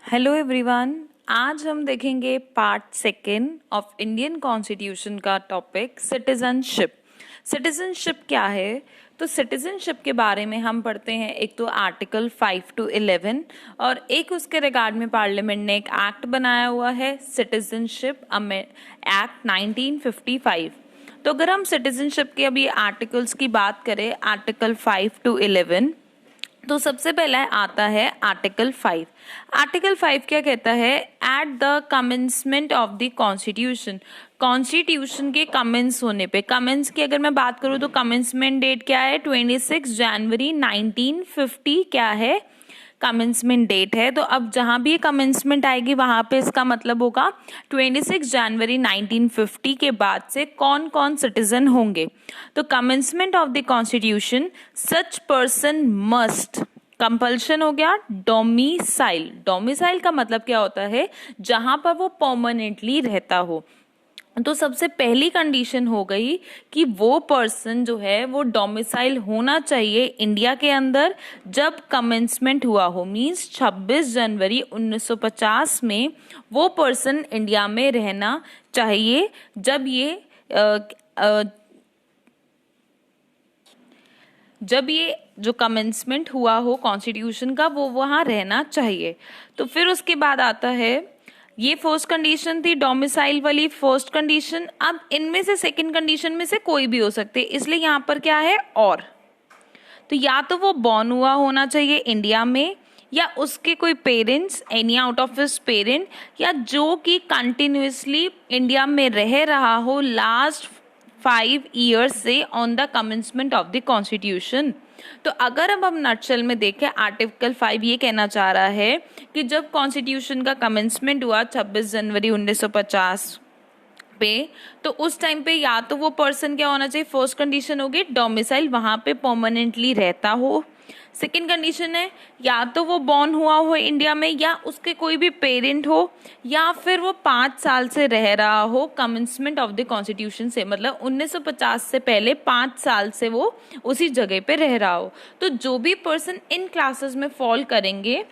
Hello everyone. आज हम देखेंगे part second of Indian constitution का टॉपिक सिटीजनशिप। सिटीजनशिप क्या है? तो सिटीजनशिप के बारे में हम पढ़ते हैं एक तो आर्टिकल 5 to 11 और एक उसके रिगार्ड में पार्लियामेंट ने एक एक्ट बनाया हुआ है सिटीजनशिप एक्ट 1955। तो अगर हम सिटीजनशिप के अभी आर्टिकल्स की बात करें आर्टिकल 5 to 11, तो सबसे पहला आता है आर्टिकल 5। आर्टिकल 5 क्या कहता है? At the commencement of the constitution, constitution के कमेंस होने पे, कमेंस की अगर मैं बात करूं तो कमेंसमेंट डेट क्या है? 26 जनवरी 1950 क्या है? कमेंसमेंट डेट है। तो अब जहां भी ये कमेंसमेंट आएगी वहां पे इसका मतलब होगा 26 जनवरी 1950 के बाद से कौन कौन सिटीजन होंगे। तो commencement of the constitution such person must, compulsion हो गया डोमिसाइल। डोमिसाइल का मतलब क्या होता है? जहां पर वो परमानेंटली रहता हो। तो सबसे पहली कंडीशन हो गई कि वो पर्सन जो है वो डोमिसाइल होना चाहिए इंडिया के अंदर जब कमेंसमेंट हुआ हो, मींस 26 जनवरी 1950 में वो पर्सन इंडिया में रहना चाहिए। जब ये जो कमेंसमेंट हुआ हो कॉन्स्टिट्यूशन का वो वहां रहना चाहिए। तो फिर उसके बाद आता है, ये फर्स्ट कंडीशन थी डोमिसाइल वाली फर्स्ट कंडीशन। अब इनमें से सेकंड कंडीशन में से कोई भी हो सकते, इसलिए यहाँ पर क्या है और। तो या तो वो बॉर्न हुआ होना चाहिए इंडिया में, या उसके कोई parents, any out of his parent, या जो कि कंटिन्यूसली इंडिया में रह रहा हो लास्ट 5 ईयर्स से on the commencement of the constitution. तो अगर अब हम नटशेल में देखें, आर्टिकल 5 ये कहना चाह रहा है कि जब कॉन्स्टिट्यूशन का कमेंसमेंट हुआ 26 जनवरी 1950 पे, तो उस टाइम पे या तो वो पर्सन क्या होना चाहिए, फर्स्ट कंडीशन होगी डोमिसाइल, वहां पे परमानेंटली रहता हो। सेकेंड कंडीशन है या तो वो बॉर्न हुआ हो इंडिया में, या उसके कोई भी पेरेंट हो, या फिर वो 5 साल से रह रहा हो कमेंसमेंट ऑफ द कॉन्स्टिट्यूशन से, मतलब 1950 से पहले 5 साल से वो उसी जगह पे रह रहा हो। तो जो भी पर्सन इन क्लासेस में फॉल करेंगे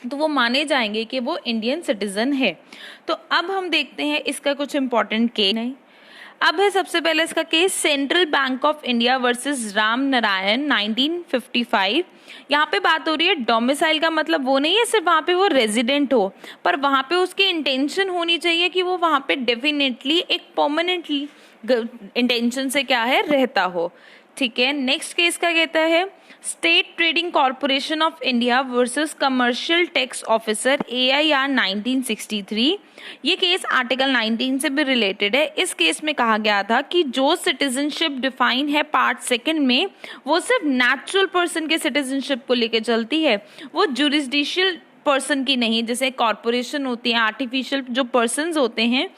तो वो माने जाएंगे कि वो इंडियन सिटीजन है। तो अब हम देखते हैं इसका कुछ इंपॉर्टेंट केस। नहीं, अब है सबसे पहले इसका case central bank of India versus Ram Narayan 1955। यहाँ पे बात हो रही है डोमिसाइल का मतलब वो नहीं है सिर्फ वहां पे वो रेजिडेंट हो, पर वहां पे उसकी इंटेंशन होनी चाहिए कि वो वहां पे डेफिनेटली एक परमानेंटली इंटेंशन से क्या है रहता हो। ठीक है, नेक्स्ट केस क्या कहता है? State Trading Corporation of India versus commercial tax officer AIR 1963। ये केस आर्टिकल 19 से भी रिलेटेड है। इस केस में कहा गया था कि जो सिटीजनशिप डिफाइन है पार्ट सेकंड में, वो सिर्फ नेचुरल पर्सन के सिटीजनशिप को लेकर चलती है, वो जुरिसडिशियल पर्सन की नहीं। जैसे कॉर्पोरेशन होती है, आर्टिफिशियल जो पर्सन्स होते हैं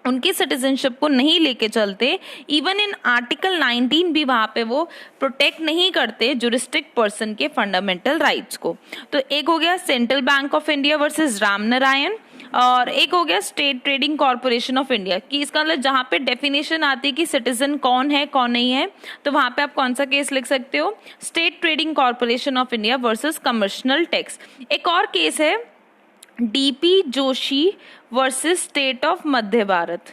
उनकी सिटीजनशिप को नहीं लेके चलते। इवन इन आर्टिकल 19 भी वहां पे वो प्रोटेक्ट नहीं करते जुरिस्टिक पर्सन के फंडामेंटल राइट्स को। तो एक हो गया central bank of India versus Ram Narayan, और एक हो गया state Trading Corporation of India, कि इसका मतलब जहां पे डेफिनेशन आती है कि सिटीजन कौन है कौन नहीं है, तो वहां पे आप कौन सा केस लिख सकते हो? State Trading Corporation of India versus commercial tax. एक और केस है DP Joshi versus state of Madhya Bharat.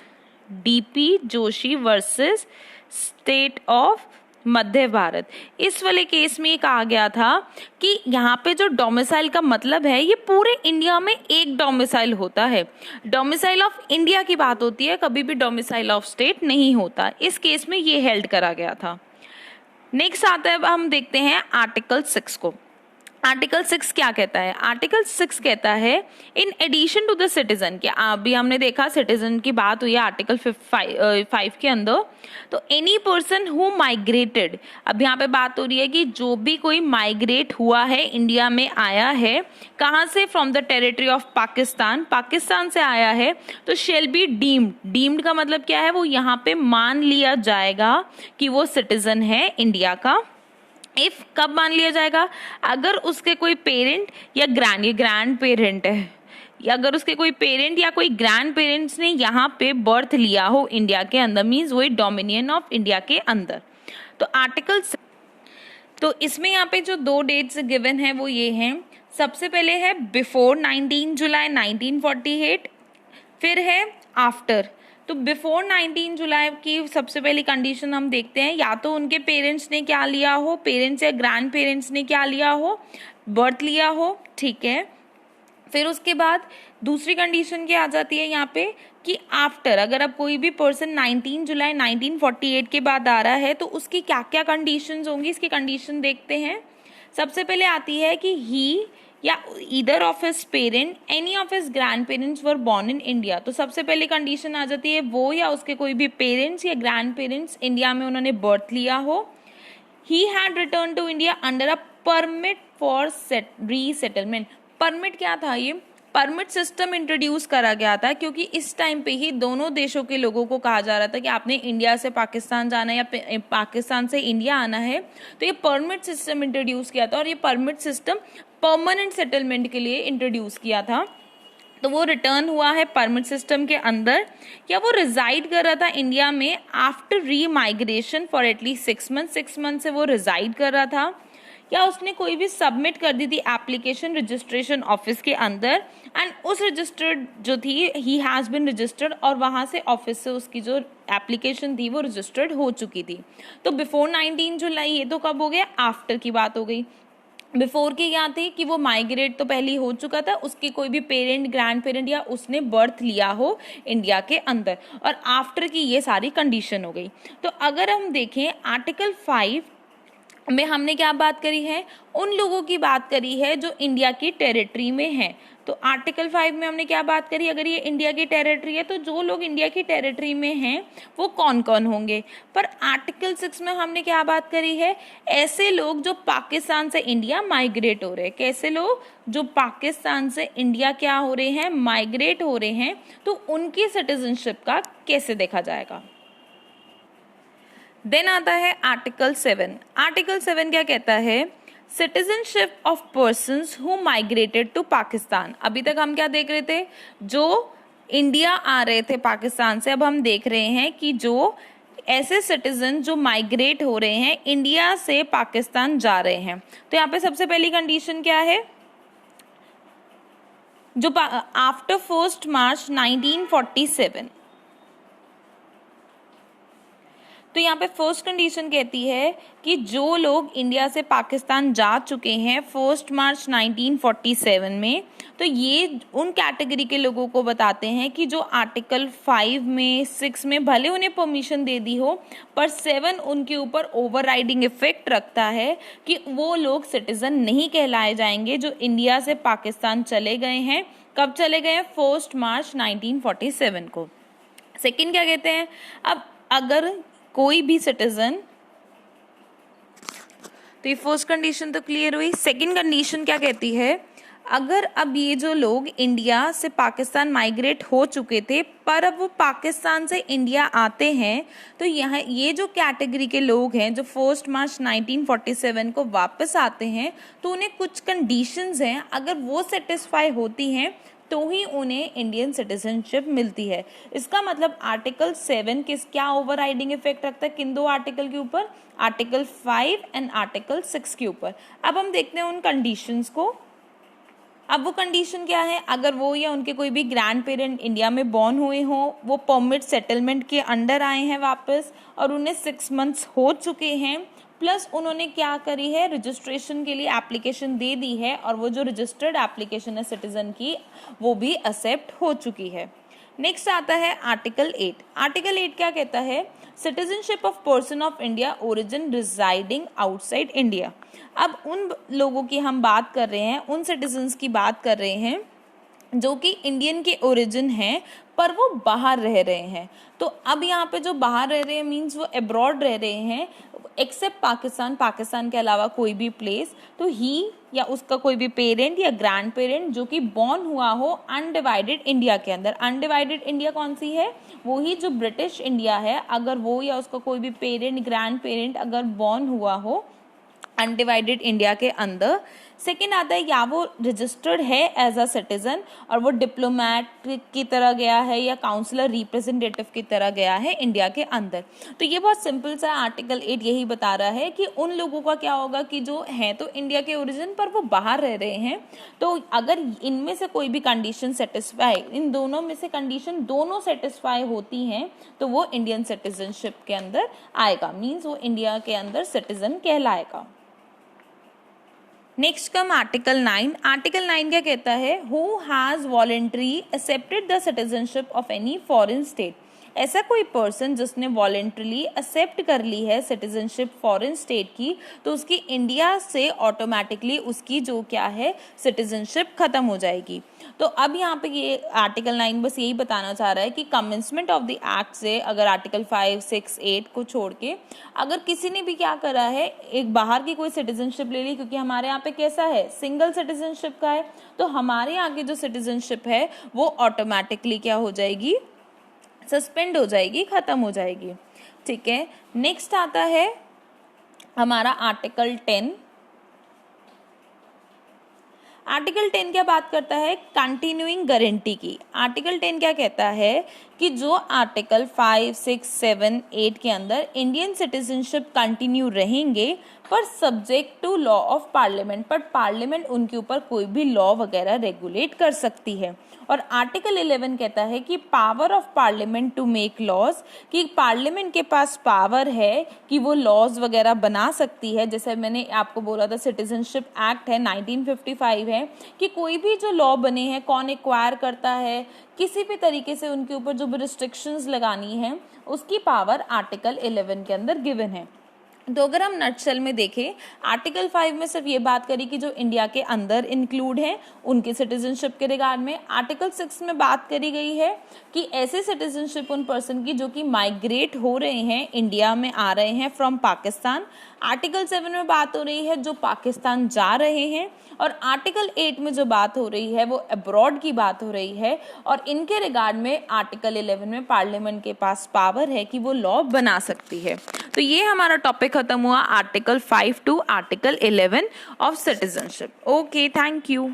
DP Joshi versus state of Madhya Bharat. इस वाले केस में ये कहा गया था कि यहाँ पे जो डोमिसाइल का मतलब है ये पूरे इंडिया में एक डोमिसाइल होता है। डोमिसाइल ऑफ इंडिया की बात होती है, कभी भी डोमिसाइल ऑफ स्टेट नहीं होता। इस केस में ये हेल्ड करा गया था। नेक्स्ट आता है, अब हम देखते हैं आर्टिकल 6 को। आर्टिकल 6 क्या कहता है? आर्टिकल 6 कहता है in addition to the citizen, कि अभी हमने देखा सिटीजन की बात हुई है आर्टिकल 5 के अंदर। तो एनी पर्सन हु माइग्रेटेड, अब यहाँ पे बात हो रही है कि जो भी कोई माइग्रेट हुआ है इंडिया में आया है, कहाँ से? From the territory of Pakistan, Pakistan से आया है, तो शेल बी डीम्ड। डीम्ड का मतलब क्या है? वो यहाँ पे मान लिया जाएगा कि वो सिटीजन है इंडिया का। इफ कब मान लिया जाएगा? अगर उसके कोई पेरेंट या ग्रैंड पेरेंट है, या अगर उसके कोई पेरेंट या कोई ग्रैंड पेरेंट्स ने यहाँ पे बर्थ लिया हो इंडिया के अंदर, मीन्स वही डोमिनियन ऑफ इंडिया के अंदर। तो आर्टिकल, तो इसमें यहाँ पे जो 2 डेट्स गिवन है वो ये हैं सबसे पहले है बिफोर 19 जुलाई 1948, फिर है आफ्टर। तो बिफोर 19 जुलाई की सबसे पहली कंडीशन हम देखते हैं, या तो उनके पेरेंट्स ने क्या लिया हो, पेरेंट्स या ग्रैंड पेरेंट्स ने क्या लिया हो, बर्थ लिया हो, ठीक है। फिर उसके बाद दूसरी कंडीशन क्या आ जाती है यहाँ पे कि आफ्टर, अगर अब कोई भी पर्सन 19 जुलाई 1948 के बाद आ रहा है तो उसकी क्या क्या कंडीशंस होंगी, इसकी कंडीशन देखते हैं। सबसे पहले आती है कि ही या either of his parent any of his grand parents were born in India. तो सबसे पहले कंडीशन आ जाती है वो या उसके कोई भी पेरेंट्स या ग्रैंड पेरेंट्स इंडिया में उन्होंने बर्थ लिया हो। He had return to India under a permit for resettlement. Permit क्या था, ये परमिट सिस्टम इंट्रोड्यूस करा गया था क्योंकि इस टाइम पे ही दोनों देशों के लोगों को कहा जा रहा था कि आपने इंडिया से पाकिस्तान जाना है या पाकिस्तान से इंडिया आना है, तो ये परमिट सिस्टम इंट्रोड्यूस किया था और ये परमिट सिस्टम परमानेंट सेटलमेंट के लिए इंट्रोड्यूस किया था। तो वो रिटर्न हुआ है परमिट सिस्टम के अंदर, या वो रिजाइड कर रहा था इंडिया में आफ्टर री माइग्रेशन फॉर एटलीस्ट 6 मंथ से वो रिजाइड कर रहा था, या उसने कोई भी सबमिट कर दी थी एप्लीकेशन रजिस्ट्रेशन ऑफिस के अंदर एंड उस रजिस्टर्ड जो थी ही हैज़ बिन रजिस्टर्ड और वहाँ से ऑफिस से उसकी जो एप्लीकेशन थी वो रजिस्टर्ड हो चुकी थी। तो बिफोर 19 जुलाई ये तो कब हो गया, आफ्टर की बात हो गई। बिफोर की क्या थी कि वो माइग्रेट तो पहले ही हो चुका था, उसके कोई भी पेरेंट ग्रैंड पेरेंट या उसने बर्थ लिया हो इंडिया के अंदर, और आफ्टर की ये सारी कंडीशन हो गई। तो अगर हम देखें आर्टिकल 5 में हमने क्या बात करी है, उन लोगों की बात करी है जो इंडिया की टेरिटरी में हैं। तो आर्टिकल 5 में हमने क्या बात करी, अगर ये इंडिया की टेरिटरी है तो जो लोग इंडिया की टेरिटरी में हैं वो कौन कौन होंगे। पर आर्टिकल 6 में हमने क्या बात करी है, ऐसे लोग जो पाकिस्तान से इंडिया माइग्रेट हो रहे हैं। कैसे लोग, जो पाकिस्तान से इंडिया क्या हो रहे हैं, माइग्रेट हो रहे हैं, तो उनकी सिटीजनशिप का कैसे देखा जाएगा। देन आता है आर्टिकल 7। आर्टिकल 7 क्या कहता है, citizenship of persons who migrated to Pakistan. अभी तक हम क्या देख रहे थे, जो इंडिया आ रहे थे पाकिस्तान से, अब हम देख रहे हैं कि जो ऐसे सिटीजन जो माइग्रेट हो रहे हैं इंडिया से पाकिस्तान जा रहे हैं। तो यहाँ पे सबसे पहली कंडीशन क्या है, जो आफ्टर 1 मार्च 1947। तो यहाँ पे फर्स्ट कंडीशन कहती है कि जो लोग इंडिया से पाकिस्तान जा चुके हैं 1 मार्च 1947 में, तो ये उन कैटेगरी के लोगों को बताते हैं कि जो आर्टिकल 5 में 6 में भले उन्हें परमिशन दे दी हो, पर 7 उनके ऊपर ओवरराइडिंग इफेक्ट रखता है कि वो लोग सिटीजन नहीं कहलाए जाएंगे जो इंडिया से पाकिस्तान चले गए हैं। कब चले गए हैं, 1 मार्च 1947 को। सेकेंड क्या कहते हैं, अब अगर कोई भी सिटीजन, तो ये फर्स्ट कंडीशन तो क्लियर हुई। सेकंड कंडीशन क्या कहती है, अगर अब ये जो लोग इंडिया से पाकिस्तान माइग्रेट हो चुके थे पर अब वो पाकिस्तान से इंडिया आते हैं, तो यहाँ ये जो कैटेगरी के लोग हैं जो 1 मार्च 1947 को वापस आते हैं, तो उन्हें कुछ कंडीशंस हैं, अगर वो सेटिस्फाई होती हैं तो ही उन्हें इंडियन सिटीजनशिप मिलती है। इसका मतलब आर्टिकल 7 क्या ओवरराइडिंग इफेक्ट रखता है, किन दो आर्टिकल के ऊपर, आर्टिकल 5 एंड आर्टिकल 6 के ऊपर। अब हम देखते हैं उन कंडीशंस को। अब वो कंडीशन क्या है, अगर वो या उनके कोई भी ग्रैंड पेरेंट इंडिया में बॉर्न हुए हों, वो परमिट सेटलमेंट के अंडर आए हैं वापस और उन्हें 6 मंथ्स हो चुके हैं, प्लस उन्होंने क्या करी है, रजिस्ट्रेशन के लिए एप्लीकेशन दे दी है और वो जो रजिस्टर्ड एप्लीकेशन है सिटीजन की वो भी एक्सेप्ट हो चुकी है। नेक्स्ट आता है आर्टिकल 8। आर्टिकल 8 क्या कहता है, citizenship of person of India origin residing outside India. अब उन लोगों की हम बात कर रहे हैं, उन सिटीजन्स की बात कर रहे हैं जो कि इंडियन के ओरिजिन हैं पर वो बाहर रह रहे हैं। तो अब यहाँ पे जो बाहर रह रहे हैं मीन्स वो अब्रॉड रह रहे हैं, एक्सेप्ट पाकिस्तान के अलावा कोई भी प्लेस। तो ही या उसका कोई भी पेरेंट या ग्रैंड पेरेंट जो कि बॉर्न हुआ हो अनडिवाइडेड इंडिया के अंदर। अनडिवाइडेड इंडिया कौन सी है, वो ही जो ब्रिटिश इंडिया है, अगर वो या उसका कोई भी पेरेंट ग्रैंड पेरेंट अगर बॉर्न हुआ हो अनडिवाइडेड इंडिया के अंदर, सेकेंड आता है या वो रजिस्टर्ड है एज अ सिटीजन और वो डिप्लोमेट की तरह गया है या काउंसलर रिप्रेजेंटेटिव की तरह गया है इंडिया के अंदर। तो ये बहुत सिंपल सा आर्टिकल 8 यही बता रहा है कि उन लोगों का क्या होगा कि जो है तो इंडिया के ओरिजिन पर वो बाहर रह रहे हैं, तो अगर इनमें से कोई भी कंडीशन सेटिस्फाई, इन दोनों में से कंडीशन दोनों सेटिस्फाई होती हैं तो वो इंडियन सिटीजनशिप के अंदर आएगा, मीन्स वो इंडिया के अंदर सिटीजन कहलाएगा। Next come article 9। आर्टिकल 9 क्या कहता है? Who has voluntary accepted the citizenship of any foreign state. ऐसा कोई पर्सन जिसने वॉलेंटरली एक्सेप्ट कर ली है सिटीजनशिप फॉरेन स्टेट की, तो उसकी इंडिया से ऑटोमेटिकली उसकी जो क्या है सिटीजनशिप खत्म हो जाएगी। तो अब यहाँ पे ये आर्टिकल 9 बस यही बताना चाह रहा है कि कमेंसमेंट ऑफ द एक्ट से अगर आर्टिकल 5, 6, 8 को छोड़ के अगर किसी ने भी क्या करा है, एक बाहर की कोई सिटीजनशिप ले ली, क्योंकि हमारे यहाँ पे कैसा है सिंगल सिटीजनशिप का है, तो हमारे यहाँ की जो सिटीजनशिप है वो ऑटोमेटिकली क्या हो जाएगी, सस्पेंड हो जाएगी, खत्म हो जाएगी। ठीक है, नेक्स्ट आता है हमारा आर्टिकल 10। आर्टिकल 10 क्या बात करता है? कंटिन्यूइंग गारंटी की। आर्टिकल 10 क्या कहता है कि जो आर्टिकल 5, 6, 7, 8 के अंदर इंडियन सिटीजनशिप कंटिन्यू रहेंगे पर subject to law of parliament, पर पार्लियामेंट उनके ऊपर कोई भी लॉ वगैरह रेगुलेट कर सकती है। और आर्टिकल 11 कहता है कि power of parliament to make laws, कि पार्लियामेंट के पास पावर है कि वो लॉज वगैरह बना सकती है। जैसे मैंने आपको बोला था सिटीजनशिप एक्ट है 1955 है कि कोई भी जो लॉ बने हैं, कौन एक्वायर करता है, किसी भी तरीके से उनके ऊपर जो भी रिस्ट्रिक्शंस लगानी है, उसकी पावर आर्टिकल 11 के अंदर गिवन है। तो अगर हम नटशेल में देखें, आर्टिकल 5 में सिर्फ ये बात करी कि जो इंडिया के अंदर इंक्लूड हैं उनके सिटीजनशिप के रिगार्ड में। आर्टिकल 6 में बात करी गई है कि ऐसे सिटीजनशिप उन पर्सन की जो कि माइग्रेट हो रहे हैं, इंडिया में आ रहे हैं फ्रॉम पाकिस्तान। आर्टिकल 7 में बात हो रही है जो पाकिस्तान जा रहे हैं, और आर्टिकल 8 में जो बात हो रही है वो अब्रॉड की बात हो रही है। और इनके रिगार्ड में आर्टिकल 11 में पार्लियामेंट के पास पावर है कि वो लॉ बना सकती है। तो ये हमारा टॉपिक खत्म हुआ article 5 to article 11 of citizenship. Okay, thank you.